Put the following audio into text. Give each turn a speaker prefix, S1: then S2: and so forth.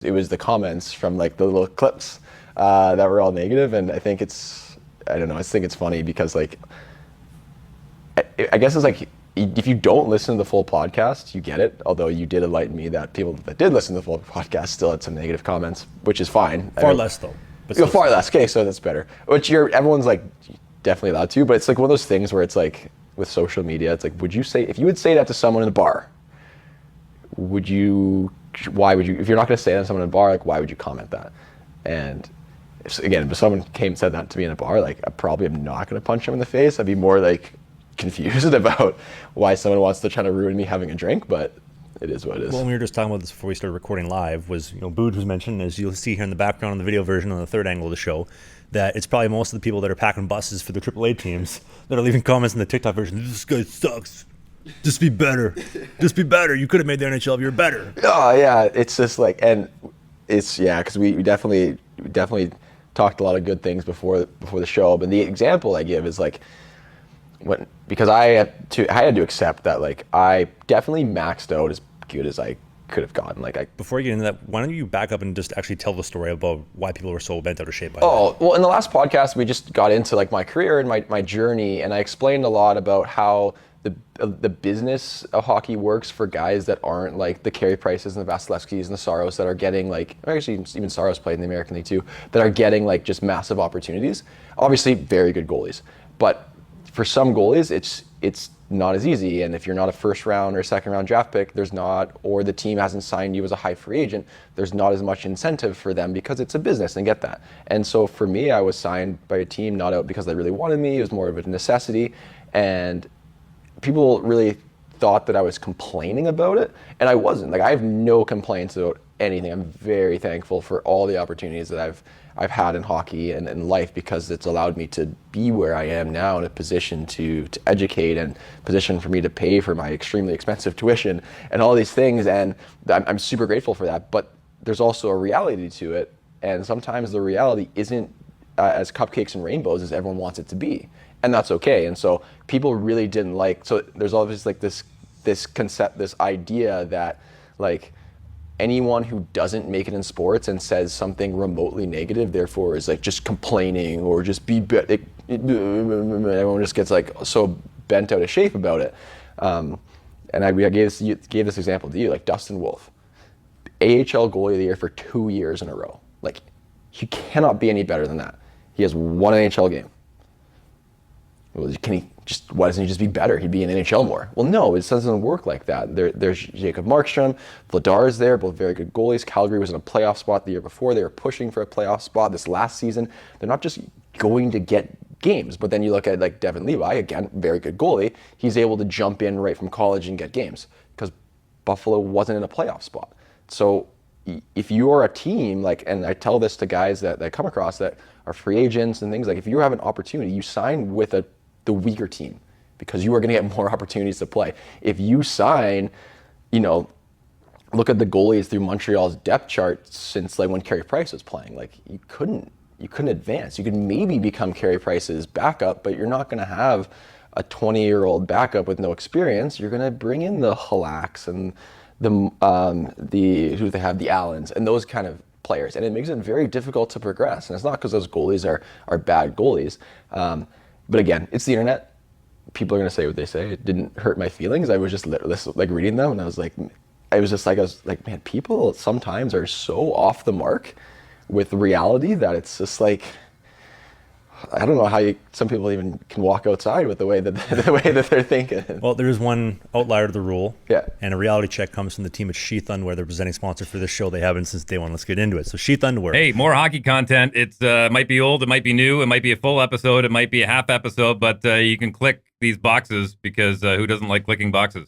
S1: It was the comments from like the little clips that were all negative, and I don't know, I think it's funny because like I guess it's like if you don't listen to the full podcast, you get it. Although you did enlighten me that people that did listen to the full podcast still had some negative comments, which is fine.
S2: Far less though.
S1: But far less. Okay, so that's better. Which everyone's like definitely allowed to, but it's like one of those things where it's like with social media, it's like, if you would say that to someone in a bar, why would you, if you're not going to say that to someone in a bar, like why would you comment that? And if someone came and said that to me in a bar, like I probably am not going to punch them in the face. I'd be more like confused about why someone wants to try to ruin me having a drink, but it is what it is.
S2: Well, we were just talking about this before we started recording live, was, Booj was mentioned, as you'll see here in the background on the video version on the third angle of the show, that it's probably most of the people that are packing buses for the AAA teams that are leaving comments in the TikTok version, this guy sucks. Just be better. Just be better. You could have made the NHL if you were better.
S1: Oh, yeah. It's just like, and it's, because we definitely talked a lot of good things before the show. But the example I give is like, because I had to accept that like I definitely maxed out as good as I could have gotten.
S2: Before you get into that, why don't you back up and just actually tell the story about why people were so bent out of shape by
S1: that? Well, in the last podcast, we just got into like my career and my journey, and I explained a lot about how the business of hockey works for guys that aren't like the Carey Prices and the Vasilevskis and the Saros that are getting like, actually even Saros played in the American League too, that are getting like just massive opportunities. Obviously, very good goalies, but for some goalies, it's not as easy. And if you're not a first round or second round draft pick, or the team hasn't signed you as a high free agent, there's not as much incentive for them because it's a business and get that. And so for me, I was signed by a team not out because they really wanted me. It was more of a necessity. And people really thought that I was complaining about it, and I wasn't. Like, I have no complaints about anything. I'm very thankful for all the opportunities that I've had in hockey and in life, because it's allowed me to be where I am now, in a position to educate, and position for me to pay for my extremely expensive tuition and all these things, and I'm super grateful for that. But there's also a reality to it, and sometimes the reality isn't as cupcakes and rainbows as everyone wants it to be. And that's okay. And so people really didn't so there's always like this concept, this idea that like anyone who doesn't make it in sports and says something remotely negative, therefore is like just complaining or just everyone just gets like so bent out of shape about it. And I gave this example to you, like Dustin Wolf, AHL goalie of the year for 2 years in a row. Like, he cannot be any better than that. He has one NHL game. Well, why doesn't he just be better? He'd be in NHL more. Well, no, it doesn't work like that. There's Jacob Markstrom, Vladar's there, both very good goalies. Calgary was in a playoff spot the year before. They were pushing for a playoff spot this last season. They're not just going to get games, but then you look at like Devin Levi, again, very good goalie. He's able to jump in right from college and get games because Buffalo wasn't in a playoff spot. So if you are a team, like, and I tell this to guys that I come across that are free agents and things, like if you have an opportunity, you sign with the weaker team because you are going to get more opportunities to play. If you sign, look at the goalies through Montreal's depth chart since like when Carey Price was playing, like you couldn't advance. You could maybe become Carey Price's backup, but you're not going to have a 20-year-old backup with no experience. You're going to bring in the Halaks and the Allens and those kind of players, and it makes it very difficult to progress. And it's not because those goalies are bad goalies. But again, it's the internet. People are going to say what they say. It didn't hurt my feelings. I was just like reading them, and I was like, man, people sometimes are so off the mark with reality that it's just like, I don't know how some people even can walk outside with the way that they're thinking.
S2: Well, there is one outlier to the rule.
S1: Yeah.
S2: And a reality check comes from the team at Sheath Underwear. They're presenting sponsor for this show. They haven't since day one. Let's get into it. So Sheath Underwear.
S3: Hey, more hockey content. It's might be old, it might be new, it might be a full episode, it might be a half episode, but you can click these boxes because who doesn't like clicking boxes?